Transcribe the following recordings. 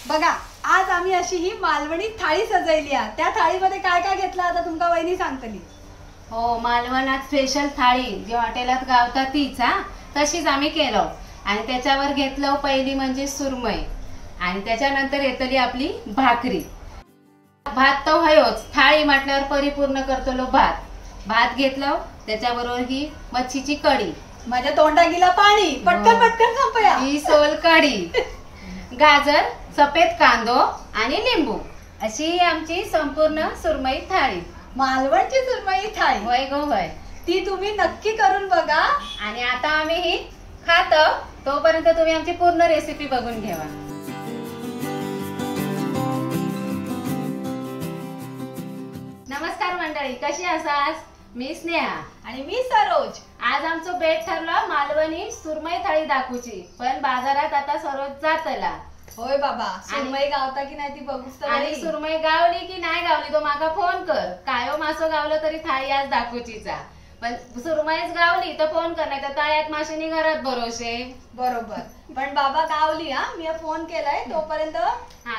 बघा आज आम्ही अशी ही मालवणी थाळी सजवली आहे। त्या थाळीमध्ये काय काय घेतलं आता तुमका वहिनी सांगतली। हो, मालवणात स्पेशल थाळी जी हॉटेलात गावता तीच तशीच आम्ही केलो। आणि त्याच्यावर घेतलं पहिली म्हणजे सुरमई आणि त्याच्यानंतर येतली आपली भाकरी। भात तो हयोच, थाळी म्हटल्यावर परिपूर्ण करतलो भात घेतलं, त्याच्याबरोबर ही मच्छीची कढी। माझ्या तोंडा गेला पाणी, पटकन पटकन संपया। ही सोल कढी, गाजर, सफेद कांदो आणि लिंबू, अशी ही आमची संपूर्ण सुरमई थाळी। मालवणची सुरमई थाळी होय गो होय, ती तुम्ही नक्की करून बघा। आणि आता आम्ही ही खातो, तोपर्यंत तुम्ही आमची पूर्ण रेसिपी बघून घ्या। नमस्कार मंडळी, कशी आसास? मी स्नेहा आणि मी सरोज। आज आमचं बेट ठरलं मालवणी सुरमई थाळी दाखवूची, पण बाजारात आता सरोज जातला। होय बाबा, सुरमई गावता की नाही ती बघूच तर। आणि सुरमई गावली की नाही गावली तो माका फोन कर। कायो मासो गावलं तरी थाळी आज दाखवचीचा, पण सुरमईच गावली तर फोन कर, नाही तर तळ्यात माशानी घरात भरोसे। बरोबर, पण बाबा गावली मी फोन केलाय तोपर्यंत।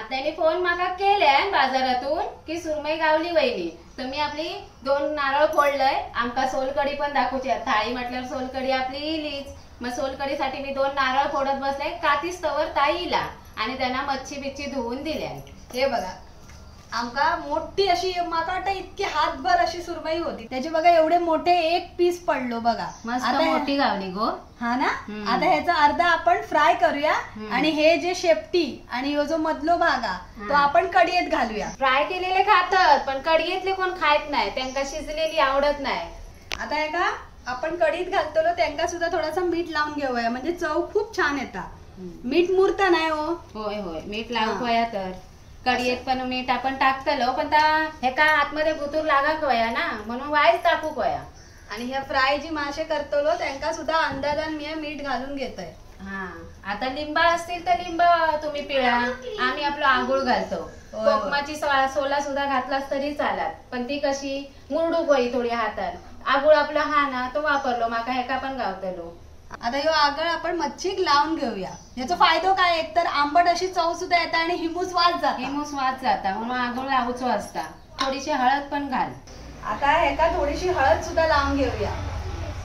त्यांनी फोन माका केलाय बाजारातून की सुरमई गावली वहिनी, तर मी आपली 2 नारळ फोडलंय। आमका सोलकढी पण दाखवची, थाळी म्हटल्यावर सोलकढी आपली इलीच। मग सोलकढीसाठी मी 2 नारळ फोडत बसले, कातीस तवर ताईला आणि त्यांना मच्छी बिच्छी धुवून दिल्या। हे बघा, आमका मोठी अशी माका वाटतं इतकी हातभर अशी सुरमई होती, त्याचे बघा एवढे मोठे एक पीस पडलो बघा। मस्त मोठी गावली गो। हा ना, आता ह्याचा अर्धा आपण फ्राय करूया आणि हे जे शेपटी आणि जो मधलो भाग तो आपण कढईत घालूया। फ्राय केलेले खातात, पण कढईतले कोण खायत नाही, त्यांना शिजलेली आवडत नाही। आता हे का आपण कढईत घालतो त्यांना सुद्धा थोडासा मीठ लावून घेऊया, म्हणजे चव खूप छान येतात। मीठ मुरता नाही हो। होय होय, मीठ लावूया तर कढईत पण मीठ आपण टाकतलो, पण हे का आतमध्ये गुतूर लागाक वया ना, म्हणून वाईच टाकूक वया। आणि ह्या फ्राय जी मासे करतलो त्यांना सुद्धा अंदाजान मी मीठ घालून घेतोय। आता लिंबा असतील तर लिंबा तुम्ही पिळा, आम्ही आपलं आगुळ घालतो। कोकमाची सोला सुद्धा घातलास तरी चालत, पण ती कशी मुरडूक होई थोडी हातात। आगुळ आपला ना तो वापरलो, माका हेका पण गावतलो। आता ह्यो आगळ आपण मच्छीक लावून घेऊया। याचा फायदो काय, एकतर आंबट अशी चव सुद्धा येते आणि हिमूस वास जाता, म्हणून आगळ लावूचो असता। थोडीशी हळद पण घाल। आता ह्याका थोडीशी हळद सुद्धा लावून घेऊया।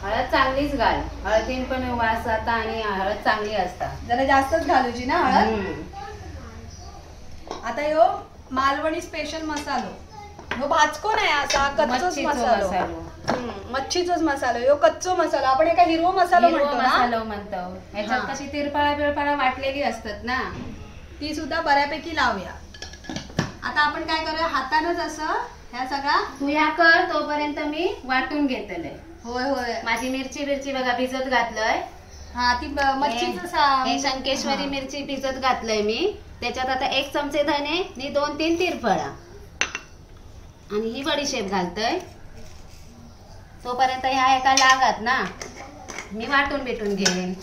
हळद चांगलीच घाल, हळदीन पण वास जाता आणि हळद चांगली असता। जरा जास्तच घालूची ना हळद। आता ह्यो मालवणी स्पेशल मसालो, ह्यो भाजको नाही असा कच्चोच मसालो। मच्छीचाच मसाला, ह्यो कच्चो मसाला, आपण एका हिरवो मसालो म्हणतो। ह्याच्यात कशी तिरफळा बिरफळा वाटलेली असतात ना, ती सुद्धा बऱ्यापैकी लावूया। आता आपण काय करूया, हातानच असं ह्या सगळा तू ह्या कर, तोपर्यंत मी वाटून घेतलंय। होय होय, माझी मिरची बघा भिजत घातलंय। ती मच्छीचं शंकेश्वरी मिरची भिजत घातलंय मी। त्याच्यात आता 1 चमचे धने आणि 2-3 तिरफळा आणि ही बडीशेप घालतोय। तोपर्यंत ह्या एका लागत ना, मी वाटून भेटून घेईन।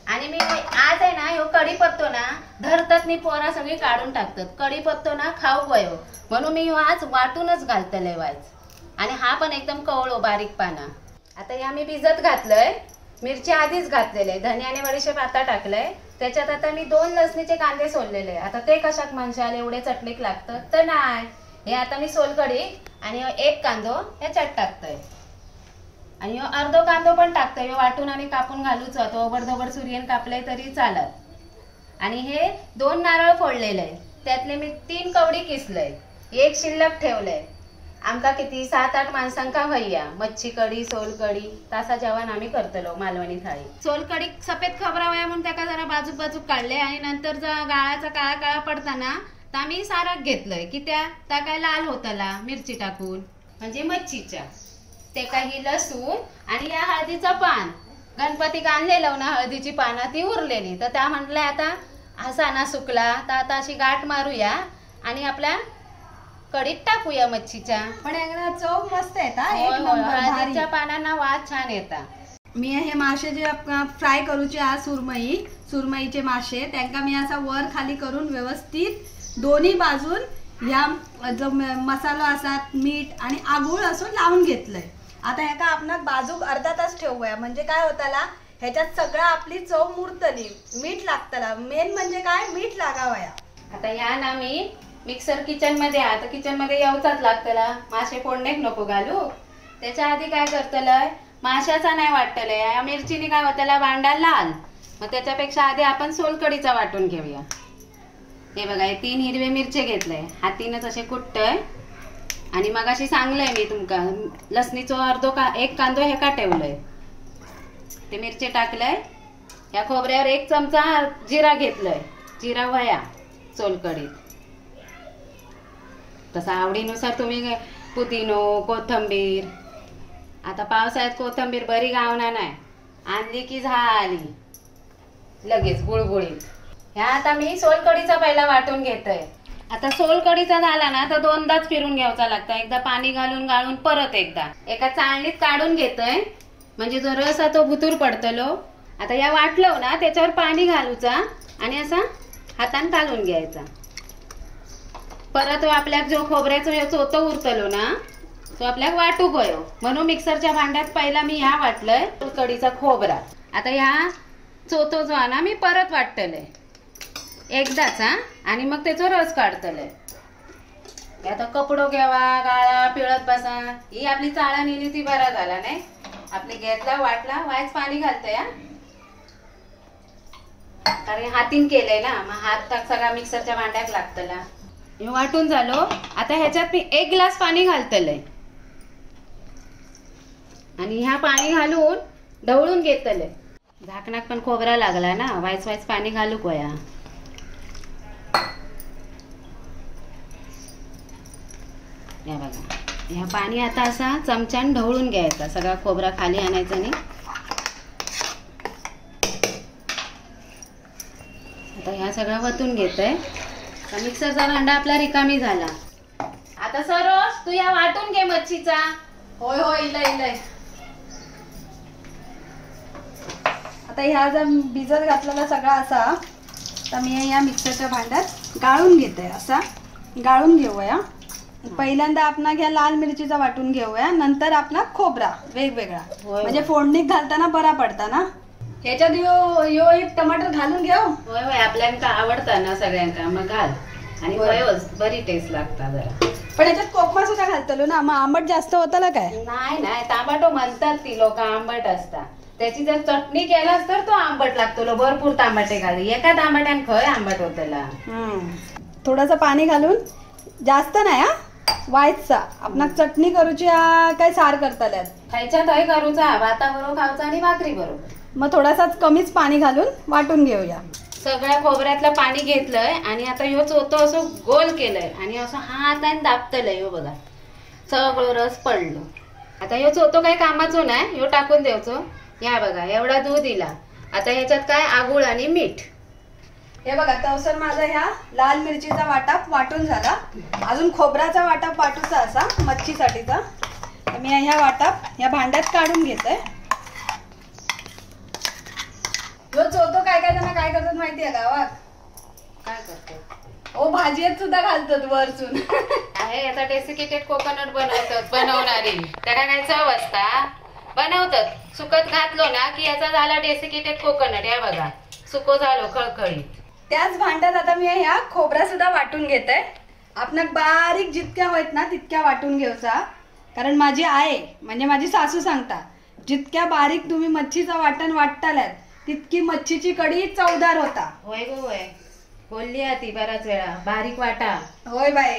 आणि मी आज आहे ना, ह्यो कढीपत्तो ना धरतात नि पोरा सगळी काढून टाकतात। कढीपत्तो ना खाऊ वयो, म्हणून मी आज वाटूनच घालतले वायच। आणि हा पण एकदम कवळो बारीक पाना। आता ह्या मी भिजत घातलंय, मिरची आधीच घातलेले, धने आणि बडीशेप आता टाकलंय। त्याच्यात आता मी 2 लसणीचे कांदे सोललेले। आता ते कशाक माणसाला एवढे चटणीक लागतं तर नाही, हे आता मी सोलकढी आणि 1 कांदो ह्याच्यात टाकतोय आणि अर्धो कांदो पण टाकतोय। वाटून आणि कापून घालूच, तो ओबडधोबड सुरीयन कापले तरी चालत। आणि हे 2 नारळ फोडलेले, त्यातले मी 3 कवडी किसलंय, 1 शिल्लक ठेवलंय। आमका किती 7-8 माणसांका हय्या मच्छी कढी सोलकढी तासा जेवण आम्ही करतलो मालवणी थाळी। सोलकढी सफेद खबरा वया म्हणून त्याका जरा बाजूक काढले आणि नंतर गाळाचा काळा पडताना आम्ही सारक घेतलंय की त्या काय लाल होतला मिरची टाकून, म्हणजे मच्छीच्या। ते काही लसूण आणि या हळदीचं पान, गणपतीक आणलेलं ना हळदीची पानं, ती उरलेली, तर त्या म्हटल्या आता असा ना सुकला तर आता अशी गाठ मारूया आणि आपल्या कढीत टाकूया मच्छीच्या। पण याला चव मस्त येता, हळदीच्या पानांना वास छान येता। मी हे मासे जे फ्राय करूचे सुरमईचे मासे, त्यांना मी असा वर खाली करून व्यवस्थित दोन्ही बाजून ह्या जो मसाला असा मीठ आणि आगूळ असं लावून घेतलंय। आता ह्याका आपण बाजूक अर्धा तास ठेवूया, म्हणजे काय होताला ह्याच्यात सगळं आपली चव मुरतली, मीठ लागतला। मेन म्हणजे काय, मीठ लागावया। आता ह्या ना मी मिक्सर किचन मध्ये आता किचन मध्ये येऊचाच लागतला, मासे फोडणेक नको घालू. त्याच्या आधी काय करतलंय, माशाचा नाही वाटतलंय, या मिरचीने काय होतला भांडा लाल. मग त्याच्यापेक्षा आधी आपण सोलकडीचा वाटून घेऊया. हे बघा, हे 3 हिरवे मिरचे घेतले, हातीनच असे कुटतय. आणि मग अशी सांगलंय मी तुमका, लसणीचो एक कांदो हे का ठेवलंय, ते मिरचे टाकलंय. या खोबऱ्यावर 1 चमचा जिरा घेतलंय, जिरा वया सोलकडीत. तसा आवडीनुसार तुम्ही पुदिनो, कोथंबीर. आता पावसाळ्यात कोथंबीर बरी गावना नाही, आणली की झाली लगेच गुळगुळीत. ह्या आता मी सोलकडीचा पहिला वाटून घेतोय. आता सोलकडीचा झाला ना तर 2दाच फिरून घ्यायचा लागतं. एकदा पाणी घालून गाळून परत एकदा एका चाळणीत काढून घेतोय, म्हणजे जो रस आहे तो भुतूर पडतलो. आता या वाटलो ना त्याच्यावर पाणी घालूचा आणि असा हातान काढून घ्यायचा. परत आपल्याक जो खोबऱ्याचो हे चोतो उरतलो ना तो आपल्याक वाटू गयो, म्हणून मिक्सरच्या भांड्यात पहिला मी ह्या वाटलंय सोलकडीचा खोबरा. आता ह्या चोतो जो आहे ना मी परत वाटतले एकदाच आणि मग त्याचा रस काढतले. आता कपडो घ्यावा, गाळा पिळत बसा. ही आपली चाळण नेली ती बरा झाला नाही, आपली घेतला वाटला वायच पाणी घालतंय. कारण हातीन केलंय ना, मग हात सगळा मिक्सरच्या भांड्यात लागतला. हे वाटून झालो. आता ह्याच्यात मी 1 ग्लास पाणी घालतलंय आणि ह्या पाणी घालून ढवळून घेतलंय. झाकणात पण खोबरा लागला ना, वायच वायच पाणी घालू कोया. या बघा, ह्या पाणी आता असा चमच्यान ढवळून घ्यायचा, सगळा खोबरा खाली आणायचा नाही. आता ह्या सगळं वतून घेतोय. मिक्सरचा भांडा आपला रिकामी झाला. आता सरोज तू या वाटून घे मच्छीचा. होय होय, इलय. आता ह्या जर भिजत घातलेला सगळा असा तर मी या मिक्सरच्या भांड्यात गाळून घेते. असा गाळून घेऊया. पहिल्यांदा आपण घ्या लाल मिरचीचा वाटून घेऊया, नंतर आपला खोबरा वेगवेगळा, म्हणजे फोडणीत घालताना बरा पडता ना. ह्याच्यात यो एक टमाटर घालून घेऊ. होय होय, आपल्याला आवडतं ना सगळ्यांना, मग घाल. आणि बरी टेस्ट लागता जरा. पण याच्यात कोकमा सुद्धा घालतलो ना, मग आंबट जास्त होतं काय? नाही, टमाटो म्हणतात ती लोक आंबट असतात. त्याची जर चटणी केलास तर तो आंबट लागतो. भरपूर टमाटे घाल, एका टमाट्यान खय आंबट होतला. थोडंसं पाणी घालून, जास्त नाही वायचा. आपणाक चटणी करूची काय सार करतल्यात खायच्या थंय करूचा, भाता बरोबर खाऊचा आणि भाकरी बरोबर. मग थोडासाच कमीच पाणी घालून वाटून घेऊया. सगळ्या खोबऱ्यातलं पाणी घेतलंय आणि आता ह्यो चोतो असं गोल केलंय आणि असं हाताने दाबतलंय. ह्यो बघा सगळं रस पडलो. आता ह्यो चोतो काही कामाचो नाही, ह्यो टाकून द्यायचो. या बघा एवढा दूध दिला. आता ह्याच्यात काय आगुळ आणि मीठ. हे बघा तवसर माझा ह्या लाल मिरचीचा वाटप वाटून झाला. अजून खोबऱ्याचा वाटप वाटूचा असा मच्छीसाठीचा. तर मी ह्या वाटप या भांड्यात काढून घेते. जो चोतो काय जण काय करतात माहितीये गावात? काय करतो? ओ भाजीत सुद्धा घालतात वरचून. आहे याचा डेसिकेटेड कोकोनट बनवणारी त्याला काय चव असता बनवतात. सुकत घातलो ना की याचा झाला डेसिकेटेड कोकोनट. या बघा सुको झालो खळखळीत. त्याच भांड्यात आता मी ह्या खोबरा सुद्धा वाटून घेते. आपणाक बारीक जितक्या होत ना तितक्या वाटून घेऊचा. कारण माझी आई म्हणजे माझी सासू सांगता, जितक्या बारीक तुम्ही मच्छीचा वाटण वाटताल्यात तितकी मच्छीची कढी चवदार होता. होय गो होय, बोलली ती बराच वेळा बारीक वाटा. होय बाई,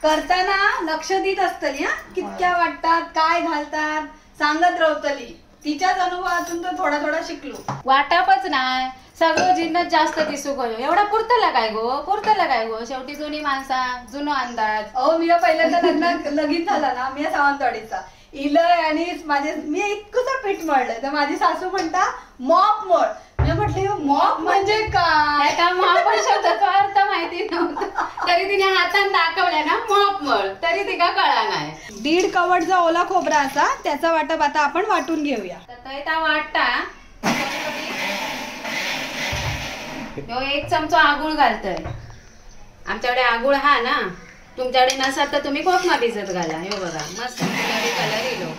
करताना लक्ष देत असतली कितक्या वाटतात काय घालतात सांगत राहतली. तिच्याच अनुभवातून तर थोडा थोडा शिकलो. वाटपच नाही, सगळं जिन्नस जास्त दिसू गयो. एवढा पुरतला काय गो शेवटी जुनी माणसा जुनो अंदाज. अहो मी पहिल्यांदा लगीन झाला ना, मी सावंतवाडीचा इलय आणि मी इतकंच पीठ मळलंय. तर माझी सासू म्हणता मॉप मळ. मी म्हटलं मॉप म्हणजे काय? मॉप शब्दाचा अर्थ माहिती नव्हता, तरी तिने हाताने दाखवल्या ना मॉप मळ, तरी तिका कळा नाही. 1.5 कवट जो ओला खोबरा असा त्याचा वाटप आता आपण वाटून घेऊया. तर वाटता 1 चमचा आगुळ घालतोय. आमच्याकडे आगुळ हा ना, तुमच्याकडे नसाल तर तुम्ही कोकमा भिजत घाला. हे बघा मस्त कलर येलो.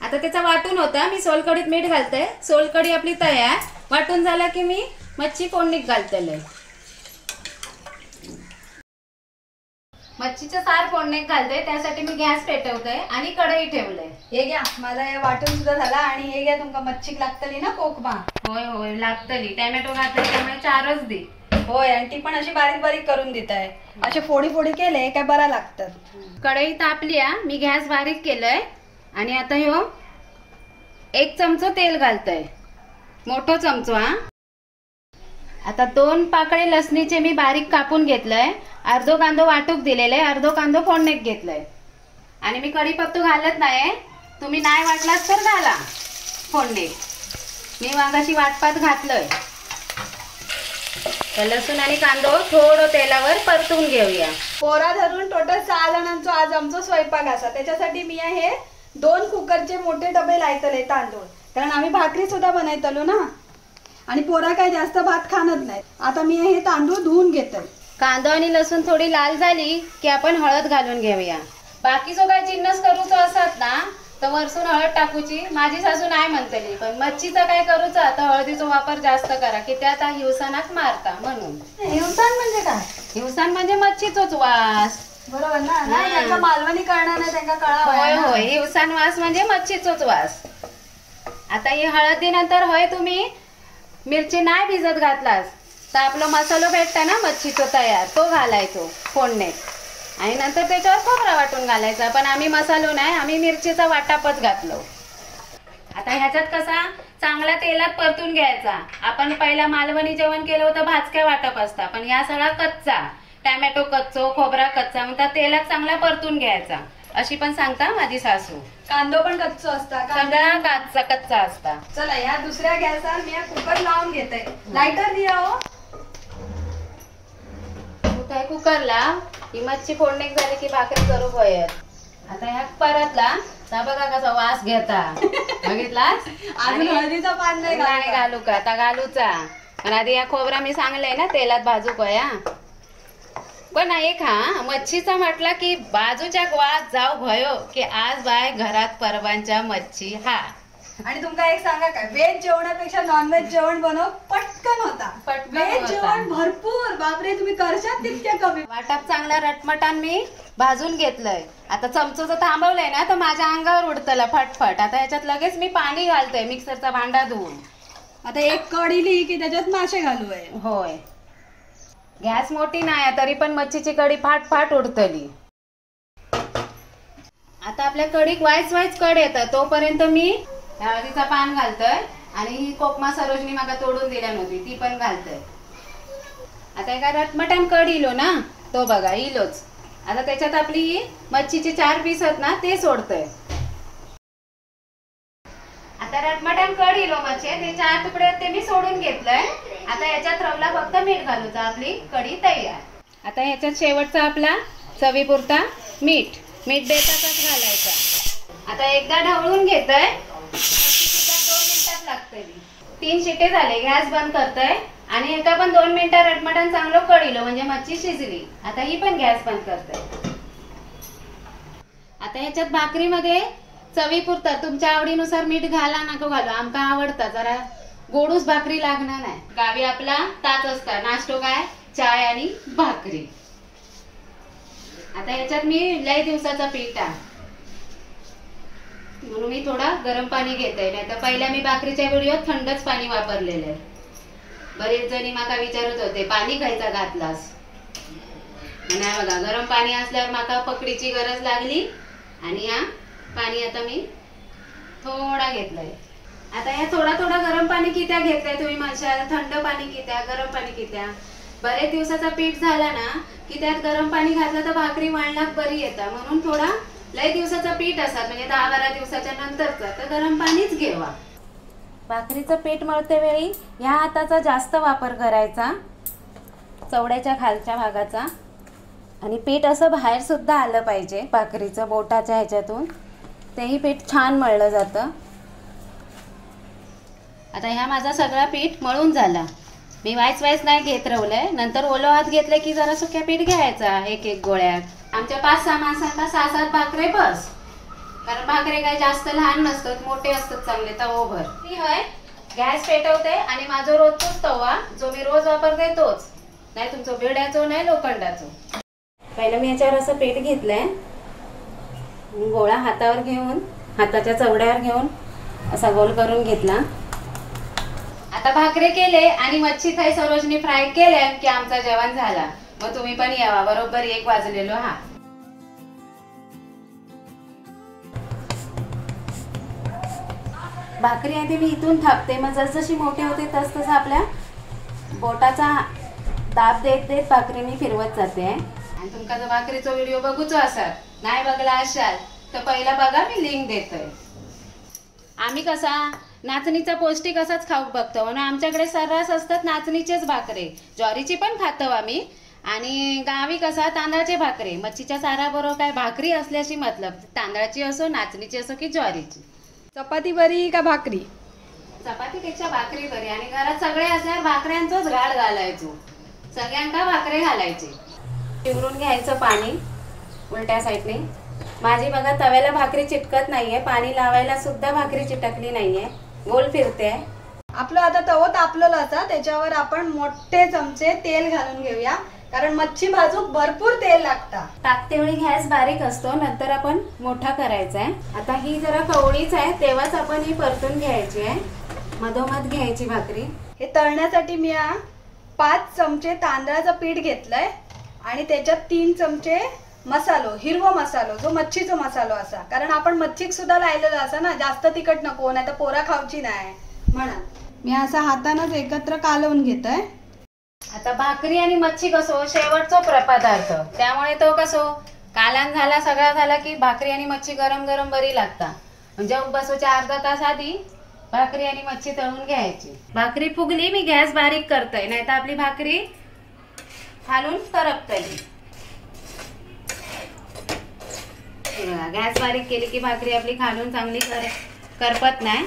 आता त्याचा वाटून होता. मी सोलकडीत मीठ घालते. सोलकडी आपली तयार. वाटून झाला की मी मच्छी फोडणीत घालतले. मच्छीचं सार फोडण्यात घालते, त्यासाठी मी गॅस पेटवते आणि कढई ठेवलंय. हे घ्या, माझा हे वाटून सुद्धा झाला. आणि हे घ्या, तुमका मच्छीक लागतली ना कोकमा. होय होय लागतली. टॅमॅटो घातले त्यामुळे 4च दे. होय, आणि ती पण अशी बारीक बारीक करून देत आहे. असे फोडी फोडी केले काय बरा लागतात. कढई तापली हा, मी गॅस बारीक केलंय आणि आता ह्यो 1 चमचो तेल घालतोय, मोठो चमचो हा. आता 2 पाकळे लसणीचे मी बारीक कापून घेतलंय. अर्धो कांदो वाटूक दिलेले, अर्धो कांदो फोडण्यात घेतलंय. आणि मी कढीपत्तो घालत नाही, तुम्ही नाही वाटलात तर घाला फोडणे. मी मागाशी वाटपात घातलंय. तर लसूण आणि कांदो थोडं तेलावर परतून घेऊया. पोरा धरून टोटल 6 जणांचा आज आमचा स्वयंपाक असा. त्याच्यासाठी मी हे 2 कुकरचे मोठे डबे लायतले तांदूळ, कारण आम्ही भाकरी सुद्धा बनवतलो ना. आणि पोरा काय जास्त भात खाणत नाही. आता मी हे तांदूळ धुवून घेते. कांदा आणि लसूण थोडी लाल झाली की आपण हळद घालून घेऊया. बाकीचो काय जिन्नस करूचो असत ना तर वरसून हळद टाकूची. माझी सासू नाही म्हणतली, पण मच्छीचं काय करूचा तर हळदीचा वापर जास्त करा की त्यात हिवसानाक मारता म्हणून. हिवसान म्हणजे काय? हिवसान म्हणजे मच्छीचोच वास. बरोबर ना. नाही, त्यांना मालवणी कळणार नाही, त्यांना कळा. होय होय, हिवसान वास म्हणजे मच्छीचोच वास. आता ही हळदीनंतर होय तुम्ही मिरची नाही भिजत घातलास तर आपला मसालो भेटता ना मच्छीचा तयार, तो घालायचो फोडण्यात. आणि नंतर त्याच्यावर खोबरा वाटून घालायचा. पण आम्ही मसालो नाही, आम्ही मिरचीचा वाटापच घातलो. आता ह्याच्यात कसा चांगला तेलात परतून घ्यायचा. आपण पहिला मालवणी जेवण केलं होतं भाजक्या वाटप असता, पण या सगळा कच्चा. टॅमॅटो कच्चो, खोबरा कच्चा, मग त्या तेलात चांगला परतून घ्यायचा. अशी पण सांगता माझी सासू. कांदो पण कच्चो असता, सगळा कच्चा असता. चला या दुसऱ्या गॅसवर मी कुकर लावून घेते. लायटर दिया हो. काय कुकरला ही मच्छी फोडणी झाली की भाकरी करू होय. आता ह्या परतला तर बघा कसा वास घेता. बघितलास? अजून हळदीचा पान नाही घालू का? आता घालूचा. पण आधी या खोबरा मी सांगलंय ना तेलात भाजू कया. पण एक हा मच्छीचा म्हटला की बाजूच्या वास जाऊ भयो की आज बाय घरात परवांच्या मच्छी हा. आणि तुमका एक सांगा काय, व्हेज जेवणापेक्षा नॉनव्हेज जेवण बनव पटकन होता. व्हेज जेवण भरपूर, बापरे तुम्ही करशात तितके कमी. वाटाप चांगला रटमटान मी भाजून घेतलंय. आता चमचोचं थांबवलंय ना तर माझ्या अंगावर उडतलं फटफट. आता ह्याच्यात लगेच मी पाणी घालतोय मिक्सरचा भांडा धुवून. आता एक कढीली की त्याच्यात मासे घालू आहे. होय, गॅस मोठी नाही तरी पण मच्छीची कढी फाट फाट उडतली. आता आपल्या कढीक वायच कड येतं तोपर्यंत मी हळदीचा पान घालतोय. आणि ही कोकमा सरोजनी मागा तोडून दिल्या नव्हती ती पण घालतोय. आता एका रटमटान कड इलो ना तो बघा इलोच. आता त्याच्यात आपली मच्छीचे 4 पीस आहेत ना ते सोडतोय. आता रटमटान कड इलो मच्छी ते 4 तुकडे ते मी सोडून घेतलंय. आता याच्यात रवला फक्त मीठ घालूचा, आपली कढी तयार. आता ह्याच्यात शेवटचा आपला चवीपुरता मीठ देतातच घालायचा. आता एकदा ढवळून घेतोय. 2 मिनिटात लागतंय. 3 शिटे झाले, गॅस बंद करतोय. आणि एका पण 2 मिनिटात रटमटन चांगलं कढीलो म्हणजे मच्छी शिजली. आता ही पण गॅस बंद करतोय. आता ह्याच्यात भाकरीमध्ये चवीपुरतं तुमच्या आवडीनुसार मीठ घाला नको घालू, आमका आवडतं जरा गोडूस भाकरी लागणार नाही. गावी आपला ताच असता नाश्तो काय चाय आणि भाकरी. आता ह्याच्यात मी लय दिवसाचा पीठ आहे म्हणून मी थोडा गरम पाणी घेते. नाही तर पहिल्या मी भाकरीच्या व्हिडिओत थंडच पाणी वापरलेलं आहे. बरेच जणी माका विचारत होते पाणी खायचा घातलास. नाही बघा, गरम पाणी असल्यावर माका पकडीची गरज लागली. आणि या पाणी आता मी थोडा घेतलंय. आता या थोडा गरम पाणी कित्या घेतलंय तुम्ही म्हणशाल, थंड पाणी कित्या गरम पाणी कित्या. बरेच दिवसाचा पीठ झाला ना की त्यात गरम पाणी घातलं तर भाकरी वळणात बरी येतात. म्हणून थोडा लय दिवसाचा पीठ असतात म्हणजे 10-12 दिवसाच्या नंतरचा तर गरम पाणीच घेवा. भाकरीचं पीठ मळते वेळी ह्या हाताचा जास्त वापर करायचा, चवड्याच्या खालच्या भागाचा. आणि पीठ असं बाहेर सुद्धा आलं पाहिजे भाकरीचं बोटाच्या ह्याच्यातून, तेही पीठ छान मळलं जातं. आता ह्या माझा सगळा पीठ मळून झाला. मी वायच नाही घेत रवलंय. नंतर ओलो हात घेतले की जरा सुक्या पीठ घ्यायचा एक गोळ्यात. आमच्या 5-6 माणसांना 6-7 भाकरे बस. कारण भाकरे काय जास्त लहान नसतात, मोठे असतात चांगले तवोभर. ती होय गॅस पेटवते आणि माझा रोजचाच तवा जो मी रोज वापरते तोच, नाही तुमचं बेड्याचो नाही लोखंडाचो. पहिलं मी याच्यावर असं पीठ घेतलंय, गोळा हातावर घेऊन हाताच्या चवड्यावर घेऊन असा गोल करून घेतला. आता भाकरी केले आणि मच्छी थाई सरोजनी फ्राय केले की आमचं जेवण झाला. मग तुम्ही पण यावा, बरोबर 1 वाजलेलो हा. भाकरी आधी मी इथून थापते, मग जसजशी मोठे होते तस आपल्या बोटाचा दाब देत देत भाकरी मी फिरवत जाते. आणि तुमका जर भाकरीचा व्हिडिओ बघूचो असाल, नाही बघला असाल तर पहिला बघा, मी लिंक देतोय. आम्ही कसा नाचणीचा पौष्टिक असाच खाऊ बघतो, म्हणून आमच्याकडे सर्रास असतात नाचणीचेच भाकरे. ज्वारीची पण खातो आम्ही, आणि गावी कसा तांदळाचे भाकरे. मच्छीच्या साराबरोबर काय भाकरी असल्याशी मतलब, तांदळाची असो, नाचणीची असो की ज्वारीची. चपाती बरी का भाकरी? चपातीपेक्षा भाकरी बरी. आणि घरात सगळे असल्यावर भाकऱ्यांचोच घाल घालायचो, सगळ्यांका भाकरे घालायचे. शिवरून घ्यायचं पाणी उलट्या साईडने. माझी बघा तव्याला भाकरी चिटकत नाहीये, पाणी लावायला सुद्धा भाकरी चिटकली नाहीये, गोल फिरते. आपलं आता तवो तापलेलं होता, त्याच्यावर आपण मोठे चमचे तेल घालून घेऊया, कारण मच्छी भाजूक भरपूर तेल लागतं. टाकते वेळी गॅस बारीक असतो, नंतर आपण मोठा करायचा आहे. आता ही जरा कवळीच आहे, तेव्हाच आपण ही परतून घ्यायची आहे, मधोमध घ्यायची भाकरी. हे तळण्यासाठी मी 5 चमचे तांदळाचं पीठ घेतलंय आणि त्याच्यात 3 चमचे मसालो, हिरवा मसालो, जो मच्छीचा मसालो असा, कारण आपण मच्छीक सुद्धा लायलेला असा ना, जास्त तिखट नको, नाही तर पोरा खावची नाही म्हणा. मी असा हातानच एकत्र कालवून घेतोय. आता भाकरी आणि मच्छी कसो शेवटचो पदार्थ, त्यामुळे तो कसो कालन झाला सगळा झाला की भाकरी आणि मच्छी गरम गरम बरी लागता. म्हणजे बसोच्या अर्धा तास आधी भाकरी आणि मच्छी तळून घ्यायची. भाकरी फुगली, मी गॅस बारीक करतोय, नाही तर आपली भाकरी खालून करपतय. गॅस बारीक केली की भाकरी आपली खालून चांगली करपत नाही.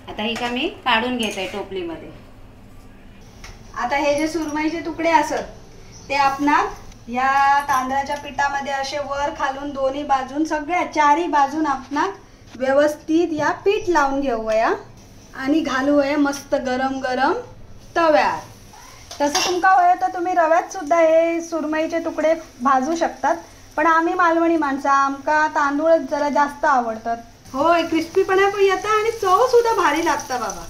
आता ही का मी काढून घेते टोपलीमध्ये. आता हे जे सुरमईचे तुकडे असत ते आपणा या तांदळाच्या पिठामध्ये असे वर खालून दोन्ही बाजून सगळ्या 4ही बाजून आपणा व्यवस्थित या पीठ लावून घेऊया आणि घालूया मस्त गरम गरम तव्यात. तसं तुमका हवं तर तुम्ही रव्यात सुद्धा हे सुरमईचे तुकडे भाजू शकतात, पण आम्ही मालवणी माणसं, आमका तांदूळच जरा जास्त आवडतात. होय, क्रिस्पीपणा पण येतं आणि चव सुद्धा भारी लागतं बाबा.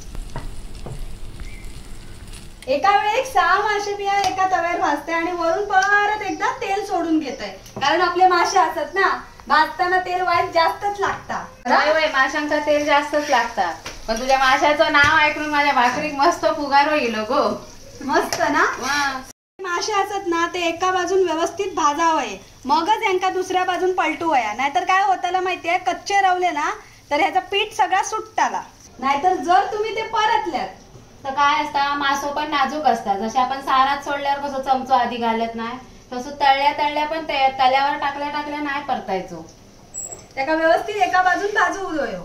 एका वेळी 6 मासे मी एका तव्यावर भाजते आणि वरून परत एकदा तेल सोडून घेतोय, कारण आपले मासे असतात ना, भाजताना तेल वाईट जास्तच लागतात. माशांचा तेल जास्तच लागतात. पण तुझ्या माशाचं नाव ऐकून माझ्या भाकरी मस्त फुगार होईल गो. मस्त ना? मासे असत ना ते एका बाजून व्यवस्थित भाजावय, मगच यांका दुसऱ्या बाजून पलटूया. नाहीतर काय होताला माहितीये, कच्चे रवले ना तर ह्याचा पीठ सगळा सुटताला. नाहीतर जर तुम्ही ते परतल्यात तर काय असता, मासो पण नाजूक असतात. जसे आपण सारात सोडल्यावर कसं चमचो आधी घालत नाही, तसं तळल्या पण तल्यावर टाकल्या नाही परतायचो. त्याका व्यवस्थित एका बाजून भाजू उदयो.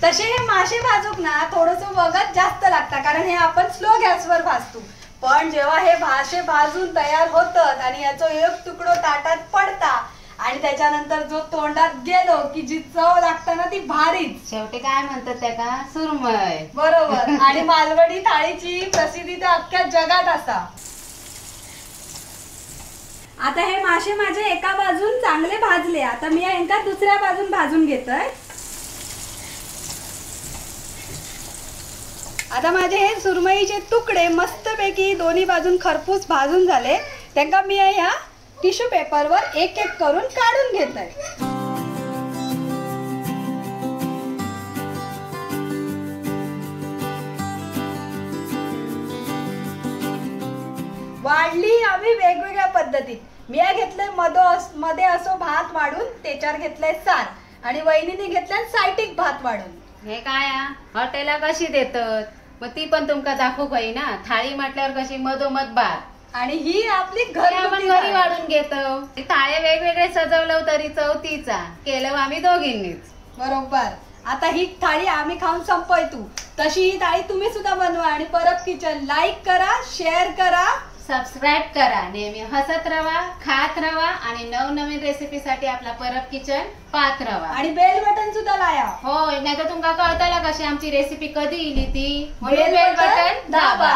तसे हे मासे भाजूक ना थोडस वगत जास्त लागतं, कारण हे आपण स्लो गॅसवर भाजतो. पण जेव्हा हे मासे भाजून तयार होतात आणि याचा एक तुकडो ताटात पडता आणि त्याच्यानंतर जो तोंडात गेलो की जी चव लागतं ना ती भारीच. शेवटी काय म्हणतात त्याका, सुरमई. बरोबर. आणि मालवणी थाळीची प्रसिद्धी तर अख्ख्या जगात असा. आता हे मासे माझे एका बाजून चांगले भाजले, आता मी यांका दुसऱ्या बाजून भाजून घेतोय. आता माझे हे सुरमईचे तुकडे मस्तपैकी दोन्ही बाजून खरपूस भाजून झाले. त्यांना मी ह्या टिश्यू पेपरवर एक एक करून काढून घेतोय. वाढली आम्ही वेगवेगळ्या पद्धतीत. मी घेतलंय मध्ये असो भात वाढून, त्याच्यावर घेतलंय सार, आणि वहिनीने घेतलाय सायटिक भात वाढून. हे काय हॉटेलला कशी देतात, मग ती पण तुमका दाखवू काही ना. थाळी म्हटल्यावर कशी मधोमध भात, आणि ही आपली घरी वाढून घेतो. थाळे वेगवेगळे सजवलं तरी चौथीचा केलं आम्ही दोघींनीच. बरोबर. आता ही थाळी आम्ही खाऊन संपवतो, तशी ही थाळी तुम्ही सुद्धा बनवा. आणि परब किचन लाईक करा, शेअर करा, सबस्क्राईब करा. नेहमी हसत राहा, खात राहा आणि नवनवीन रेसिपीसाठी आपला परब किचन पाहत राहा. आणि बेल बटन सुद्धा लाया. हो, नाही तर तुमका कळताला कशी आमची रेसिपी कधी इली ती. बेल बटन दाबा.